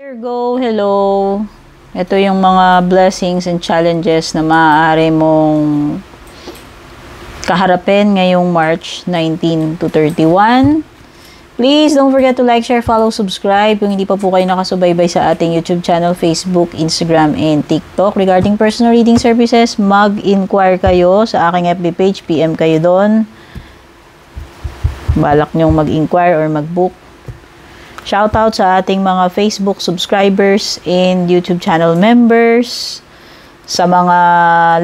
Here go, hello. Ito yung mga blessings and challenges na maaari mong kaharapin ngayong March 19 to 31. Please don't forget to like, share, follow, subscribe. Kung hindi pa po kayo nakasubaybay sa ating YouTube channel, Facebook, Instagram, and TikTok. Regarding personal reading services, mag-inquire kayo sa aking FB page. PM kayo doon. Balak nyong mag-inquire or mag-book. Shoutout sa ating mga Facebook subscribers and YouTube channel members. Sa mga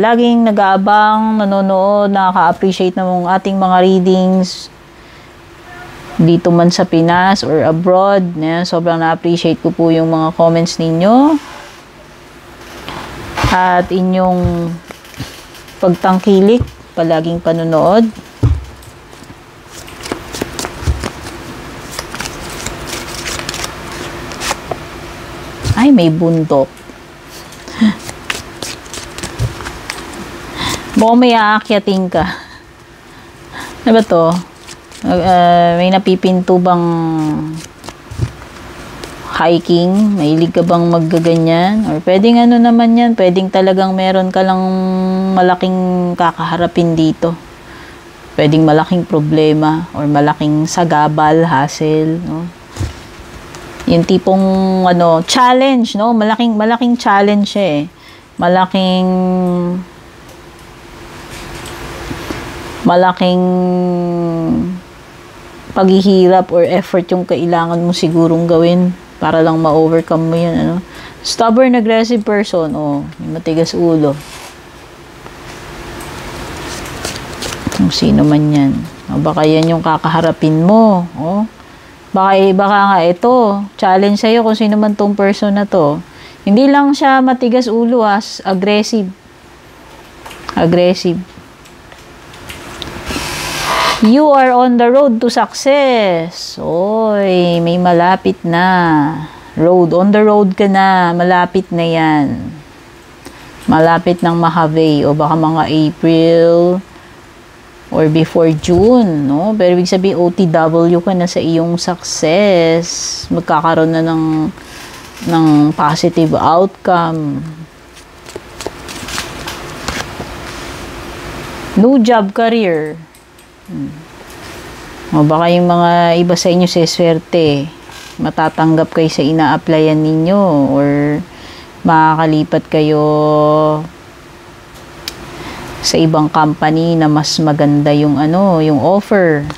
laging nag-aabang, nanonood, nakaka-appreciate ng ating mga readings dito man sa Pinas or abroad. Sobrang na-appreciate ko po yung mga comments ninyo at inyong pagtangkilik, palaging panonood. Ay, may bundok. Mukhang may aakyatin ka. Ano ba to? May napipinto bang hiking? Mahilig ka bang maggaganyan? Or pwedeng ano naman yan? Pwedeng talagang meron ka lang malaking kakaharapin dito. Pwedeng malaking problema or malaking sagabal, hassle, no? Yung tipong ano, challenge, no? Malaking challenge siya eh. Malaking paghihirap or effort yung kailangan mo sigurong gawin para lang ma-overcome mo yun, ano? Stubborn, aggressive person, oh, may matigas ulo. Kung sino man yan. O, baka yan yung kakaharapin mo, oh. Baka nga ito, challenge sa'yo kung sino man tong person na to. Hindi lang siya matigas ulo, aggressive. Aggressive. You are on the road to success. Oy, may malapit na. On the road ka na. Malapit na yan. Malapit ng Mahave o baka mga April or before June, no? Pero ibig sabihin, OTW ka na sa iyong success. Magkakaroon na ng positive outcome. New job, career. O baka yung mga iba sa inyo swerte, matatanggap kayo sa ina-applyan ninyo or makakalipat kayo sa ibang company na mas maganda yung yung offer.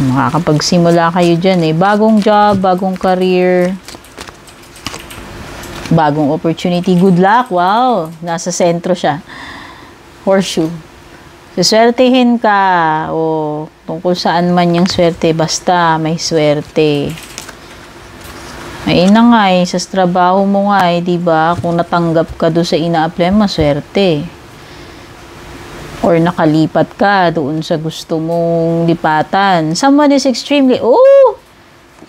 Makakapagsimula kayo dyan eh. Bagong job, bagong career, bagong opportunity. Good luck. Wow, nasa sentro siya. Horseshoe. Siswertehin ka o tungkol saan man yung swerte, basta may swerte. Ayun na nga eh, sa trabaho mo nga eh, diba? Kung natanggap ka doon sa ina-apply, maswerte. Or nakalipat ka doon sa gusto mong lipatan. Someone is extremely,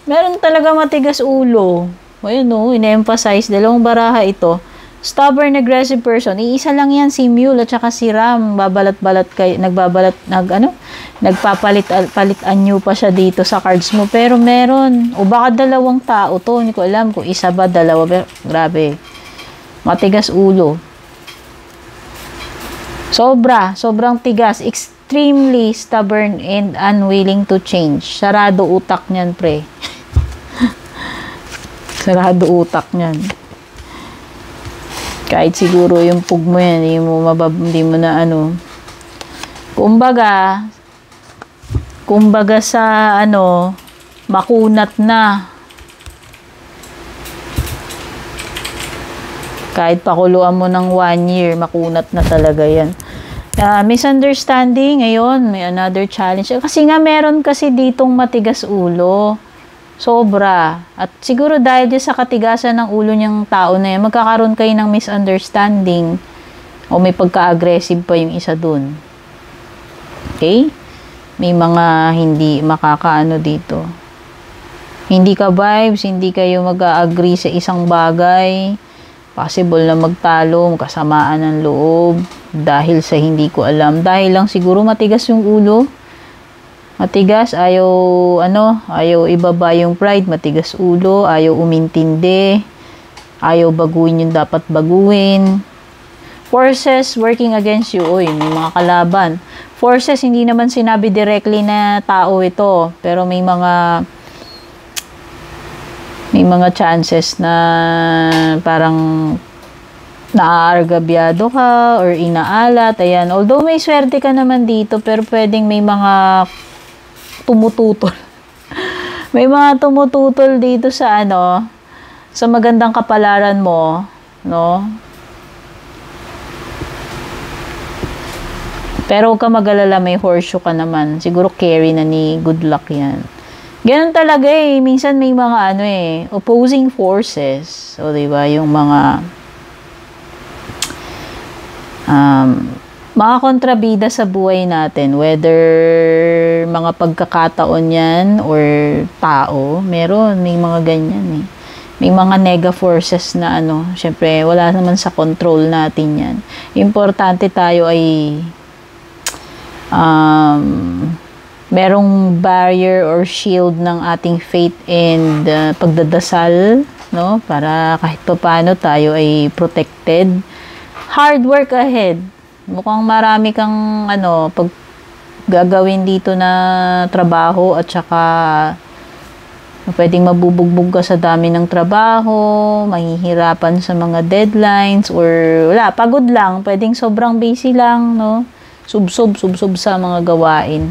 meron talaga matigas ulo. Ayun ina-emphasize, dalawang baraha ito. Stubborn, aggressive person. Iisa lang yan, si Mule at saka si Ram. Babalat-balat kayo, nagpapalit anyo pa siya dito sa cards mo. Pero meron. O baka dalawang tao to. Hindi ko alam kung isa ba, dalawa. Pero, grabe. Matigas ulo. Sobrang tigas. Extremely stubborn and unwilling to change. Sarado utak niyan, pre. Sarado utak niyan. Kahit siguro yung pug mo yan, hindi mo na kumbaga sa makunat na. Kahit pakuluan mo ng 1 year, makunat na talaga yan. Misunderstanding, ngayon, may another challenge. Kasi nga meron kasi ditong matigas ulo. Sobra. At siguro dahil sa katigasan ng ulo niyang tao na yan, magkakaroon kayo ng misunderstanding o may pagka-aggressive pa yung isa dun. Okay? May mga hindi makakaano dito. Hindi ka vibes, hindi kayo mag-agree sa isang bagay. Possible na magtalo, magkasamaan ng loob dahil sa hindi ko alam. Dahil lang siguro matigas yung ulo. Matigas, ayaw ibaba yung pride, matigas ulo, ayaw umintindi, ayaw baguhin yung dapat baguhin. Forces working against you, may mga kalaban. Forces, hindi naman sinabi directly na tao ito, pero may mga chances na parang naaargabyado ka or inaalat, ayan. Although may swerte ka naman dito, pero pwedeng may mga tumututol. May mga tumututol dito sa sa magandang kapalaran mo, no? Pero huwag ka mag-alala, may horseshoe ka naman. Siguro carry na ni good luck yan. Ganun talaga minsan may mga opposing forces. O diba, yung mga mga kontrabida sa buhay natin, whether mga pagkakataon yan or tao, may mga ganyan May mga nega forces na syempre wala naman sa control natin yan. Importante tayo ay merong barrier or shield ng ating faith and pagdadasal, no? Para kahit paano tayo ay protected. Hard work ahead. Mukhang marami kang pag gagawin dito na trabaho at saka pwedeng mabubugbog ka sa dami ng trabaho, mahihirapan sa mga deadlines or wala, pagod lang, pwedeng sobrang busy lang, no? Subsob sa mga gawain.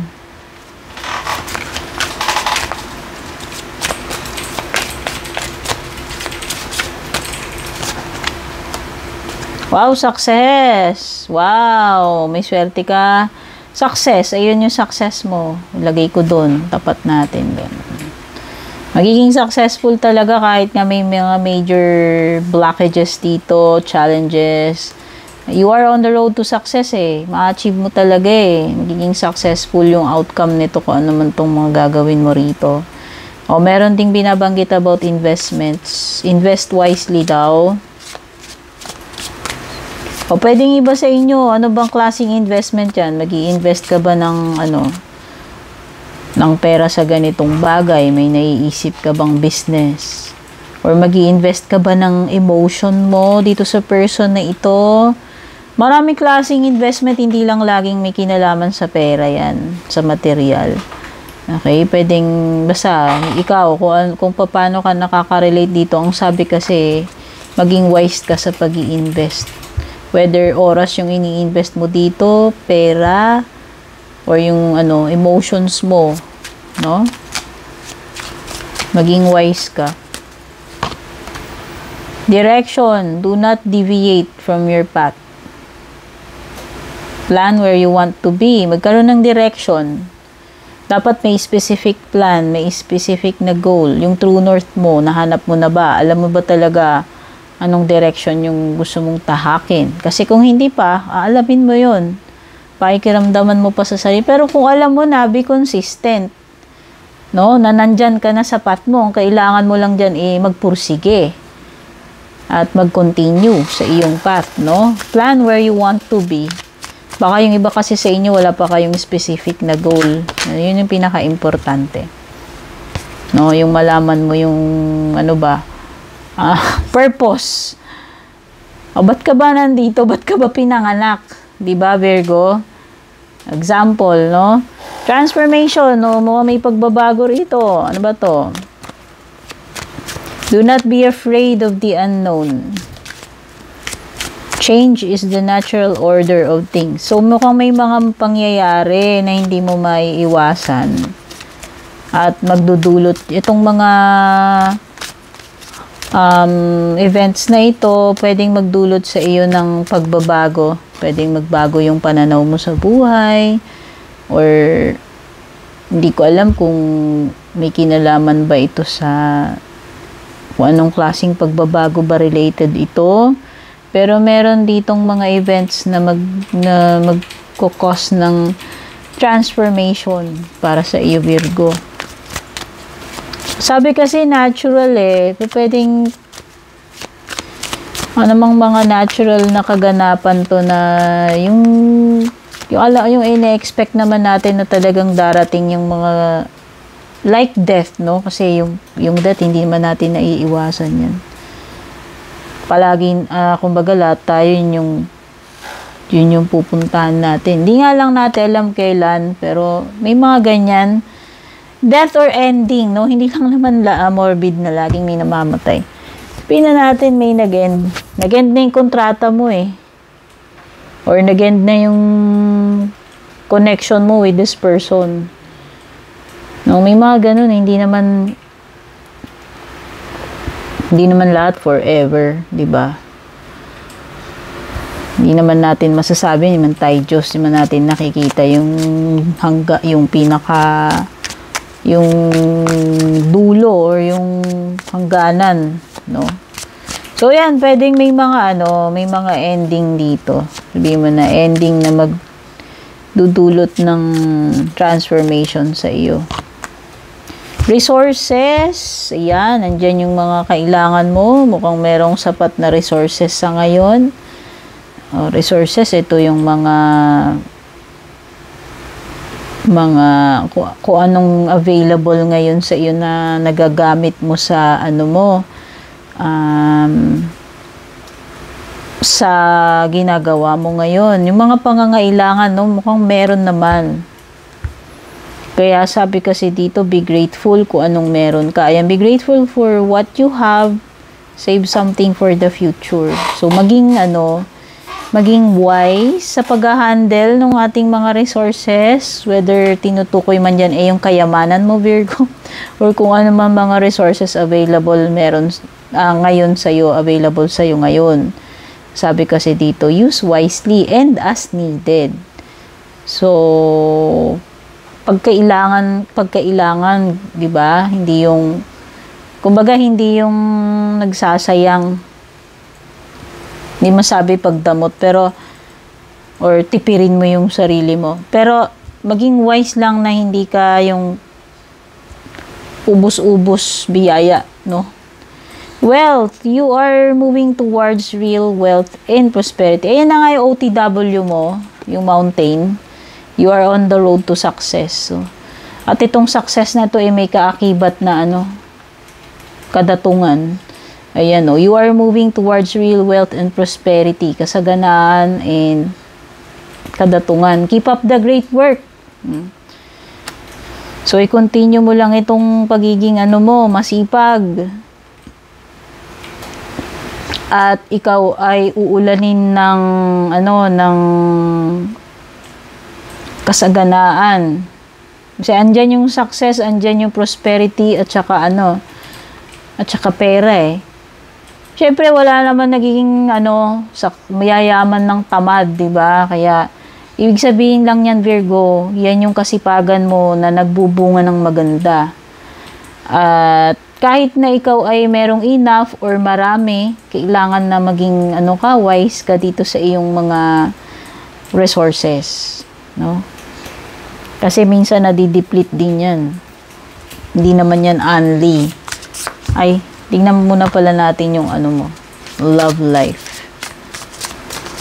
Wow, success! Wow, may swerte ka. Success, ayun yung success mo. Ilagay ko doon, tapat natin doon. Magiging successful talaga kahit nga may mga major blockages dito, challenges. You are on the road to success Ma-achieve mo talaga Magiging successful yung outcome nito kung ano man tong mga gagawin mo rito. Meron ding binabanggit about investments. Invest wisely daw. Pwedeng iba sa inyo, ano bang klaseng investment yan? Mag-i-invest ka ba ng ng pera sa ganitong bagay? May naiisip ka bang business? Or mag-i-invest ka ba ng emotion mo dito sa person na ito? Maraming klaseng investment, hindi lang laging may kinalaman sa pera yan, sa material. Okay, pwedeng, basta, ikaw, kung paano ka nakaka-relate dito, ang sabi kasi, maging wise ka sa pag-i-invest. Whether oras yung ini-invest mo dito, pera, or yung emotions mo, no? Maging wise ka. Direction, do not deviate from your path. Plan where you want to be. Magkaroon ng direction. Dapat may specific plan, may specific na goal. Yung true north mo, nahanap mo na ba? Alam mo ba talaga anong direction yung gusto mong tahakin? Kasi kung hindi pa, aalamin mo yun. Pakikiramdaman mo pa sa sarili. Pero kung alam mo na, be consistent. No? Na nandyan ka na sa path mo. Ang kailangan mo lang dyan magpursige. At mag-continue sa iyong path. No? Plan where you want to be. Baka yung iba kasi sa inyo, wala pa kayong specific na goal. Yun yung pinaka-importante. No? Yung malaman mo yung purpose. Ba't ka ba nandito? Ba't ka ba pinanganak? Diba, Virgo? Example, no? Transformation, no? May pagbabago rito. Ano ba to? Do not be afraid of the unknown. Change is the natural order of things. So, mukhang may mga pangyayari na hindi mo maiiwasan. At magdudulot itong mga events na ito, pwedeng magdulot sa iyo ng pagbabago. Pwedeng magbago yung pananaw mo sa buhay. Or, hindi ko alam kung may kinalaman ba ito sa kung anong klaseng pagbabago ba related ito. Pero meron ditong mga events na magkukos ng transformation para sa iyo, Virgo. Sabi kasi natural pwedeng anumang mga natural na kaganapan to na yung Yung ine-expect naman natin na talagang darating yung mga like death, no? Kasi yung death, hindi naman natin naiiwasan yan. Palaging, kumbaga lahat tayo yun yung pupuntahan natin. Hindi nga lang natin alam kailan, pero may mga ganyan. Death or ending, no? Hindi lang naman morbid na laging may namamatay. Pina natin may nag-end. Nag-end na yung kontrata mo eh. Or nag-end na yung connection mo with this person. No, may mga ganun eh. Hindi naman lahat forever, 'di ba? Hindi naman natin masasabi, hindi man tayo Diyos, hindi man natin nakikita yung yung dulo or yung hangganan, no? So yan, pwedeng may mga ending dito. Sabihin mo na ending na magdudulot ng transformation sa iyo. Resources, ayan, andyan yung mga kailangan mo. Mukhang merong sapat na resources sa ngayon. Resources, ito yung mga kung anong available ngayon sa iyo na nagagamit mo sa sa ginagawa mo ngayon. Yung mga pangangailangan, no, mukhang meron naman. Kaya sabi kasi dito, be grateful kung anong meron ka. Ayan, be grateful for what you have. Save something for the future. So, maging wise sa pag-handle ng ating mga resources, whether tinutukoy man dyan yung kayamanan mo, Virgo, or kung ano man mga resources available meron ngayon sa'yo, available sa'yo ngayon. Sabi kasi dito, use wisely and as needed. So, pagkailangan, 'di ba? Hindi yung nagsasayang. Hindi masabi pagdamot, pero or tipirin mo yung sarili mo. Pero maging wise lang na hindi ka yung ubus-ubos biyaya, no? Wealth, you are moving towards real wealth and prosperity. Ayan na nga yung OTW mo, yung mountain. You are on the road to success. So, at itong success na to may kaakibat na kadatungan. Ayan, you are moving towards real wealth and prosperity, kasaganaan and kadatungan. Keep up the great work. So, i-continue mo lang itong pagiging masipag. At ikaw ay uulanin ng kasaganaan. Kasi andyan yung success, andyan yung prosperity, at saka pera eh. Siyempre, wala naman nagiging mayayaman ng tamad, di ba? Kaya, ibig sabihin lang yan, Virgo, yan yung kasipagan mo na nagbubunga ng maganda. At kahit na ikaw ay merong enough or marami, kailangan na maging wise ka dito sa iyong mga resources, no? Kasi minsan nadideplete din yan. Hindi naman yan only. Ay, tingnan muna pala natin yung love life.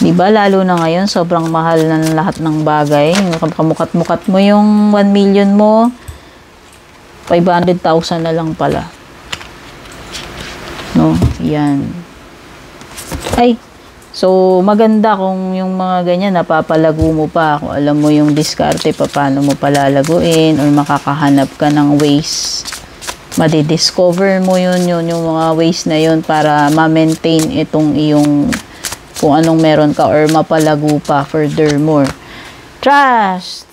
Diba? Lalo na ngayon, sobrang mahal ng lahat ng bagay. Kamukat-mukat mo yung 1 million mo, 500,000 na lang pala. No? Yan. Ay, so, maganda kung yung mga ganyan, napapalago mo pa. Kung alam mo yung diskarte, paano mo palalaguin, or makakahanap ka ng ways. Madidiscover mo yung mga ways na yun para ma-maintain itong iyong kung anong meron ka or mapalago pa furthermore. Trust.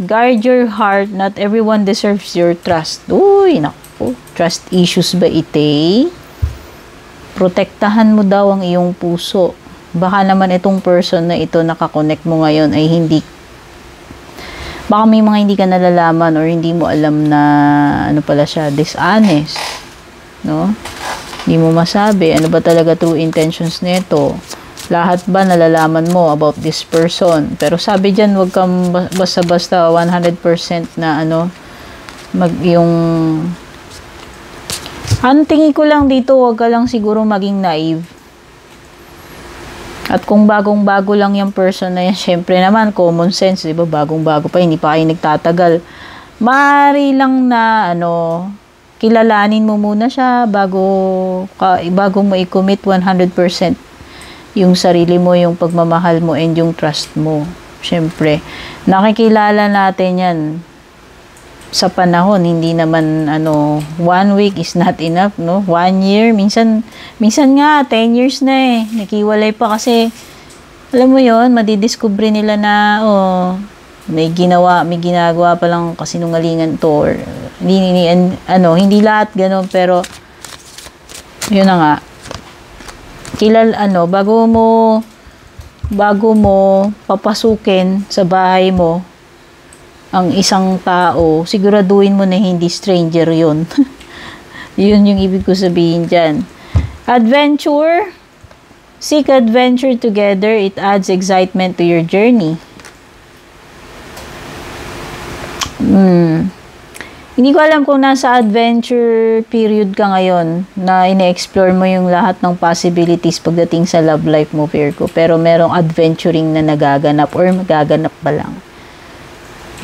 Guard your heart. Not everyone deserves your trust. Uy, naku. Trust issues ba ite? Protektahan mo daw ang iyong puso. Baka naman itong person na ito nakakonect mo ngayon ay baka may mga hindi ka nalalaman or hindi mo alam na pala siya, dishonest, no? Hindi mo masabi ano ba talaga true intentions nito. Lahat ba nalalaman mo about this person? Pero sabi diyan, wag kang basta-basta 100% na ang tingin ko lang dito, wag ka lang siguro maging naive. At kung bagong-bago lang yung person na yan, syempre naman, common sense, di ba? Bagong-bago pa, hindi pa kayo nagtatagal. Maaari lang na, kilalanin mo muna siya bago mo i-commit 100% yung sarili mo, yung pagmamahal mo, and yung trust mo. Syempre, nakikilala natin yan sa panahon, hindi naman 1 week is not enough, no? 1 year, minsan nga 10 years na eh. Nakiwalay pa kasi alam mo yon, madidiscover nila na may ginagawa pa lang kasinungalingan to, or hindi lahat gano'n, pero yun na nga. Bago mo papasukin sa bahay mo ang isang tao, siguraduhin mo na hindi stranger yun. Yun yung ibig ko sabihin dyan. Adventure. Seek adventure together. It adds excitement to your journey. Hindi ko alam kung nasa adventure period ka ngayon na ine-explore mo yung lahat ng possibilities pagdating sa love life mo, Virgo. Pero merong adventuring na nagaganap or magaganap pa lang.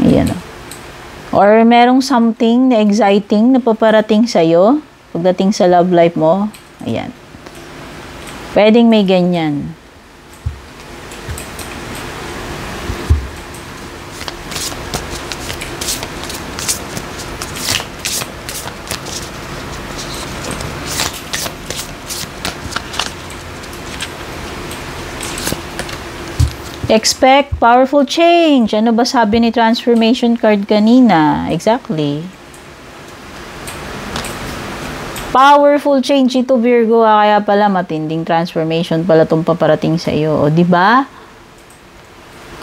Ayan. Or merong something na exciting na paparating sa'yo pagdating sa love life mo. Ayan. Pwedeng may ganyan. Expect powerful change. Ano ba sabi ni transformation card kanina? Exactly. Powerful change ito, Virgo. Kaya pala matinding transformation pala itong paparating sa iyo. O, di ba?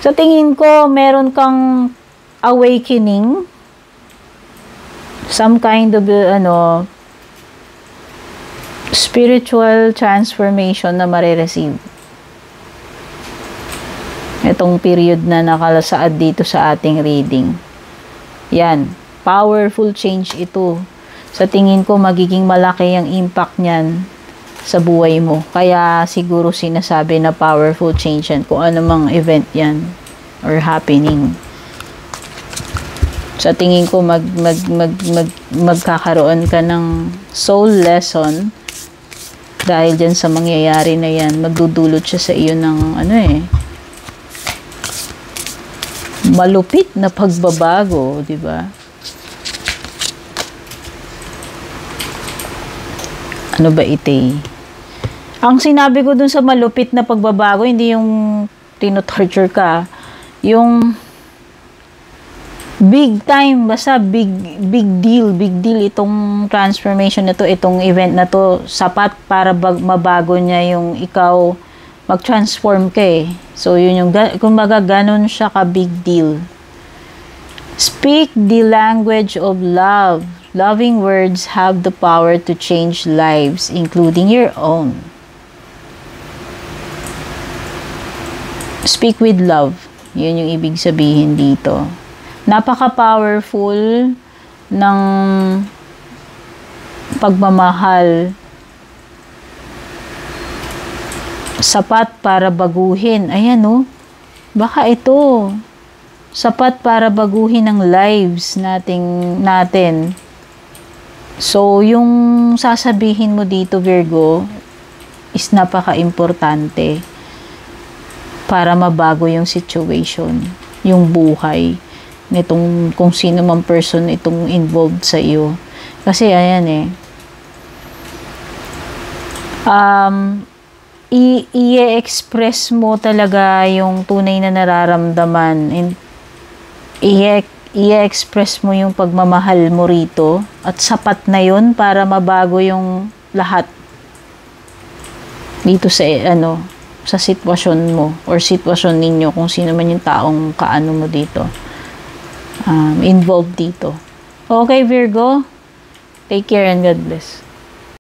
Sa tingin ko, meron kang awakening. Some kind of, spiritual transformation na marireceive. Itong period na nakalasaad dito sa ating reading. Yan. Powerful change ito. Sa tingin ko, magiging malaki ang impact niyan sa buhay mo. Kaya siguro sinasabi na powerful change yan. Kung ano mang event yan or happening. Sa tingin ko, magkakaroon ka ng soul lesson dahil dyan sa mangyayari na yan. Magdudulot siya sa iyo ng malupit na pagbabago, di ba? Ano ba ito? Ang sinabi ko dun sa malupit na pagbabago, hindi yung tino-torture ka. Yung big time, basta big deal itong transformation na to, itong event na to, sapat para mabago niya yung ikaw, mag-transform ka eh. So, yun yung, kumbaga, ganun siya ka-big deal. Speak the language of love. Loving words have the power to change lives, including your own. Speak with love. Yun yung ibig sabihin dito. Napaka-powerful ng pagmamahal. Sapat para baguhin. Ayan baka ito. Sapat para baguhin ang lives natin. So, yung sasabihin mo dito, Virgo, is napaka-importante para mabago yung situation, yung buhay nitong kung sino mang person itong involved sa iyo. Kasi, ayan i-express mo talaga yung tunay na nararamdaman, and i-express mo yung pagmamahal mo rito, at sapat na yun para mabago yung lahat dito sa sa sitwasyon mo or sitwasyon ninyo, kung sino man yung taong kaano mo dito involved dito. Okay, Virgo, take care and God bless.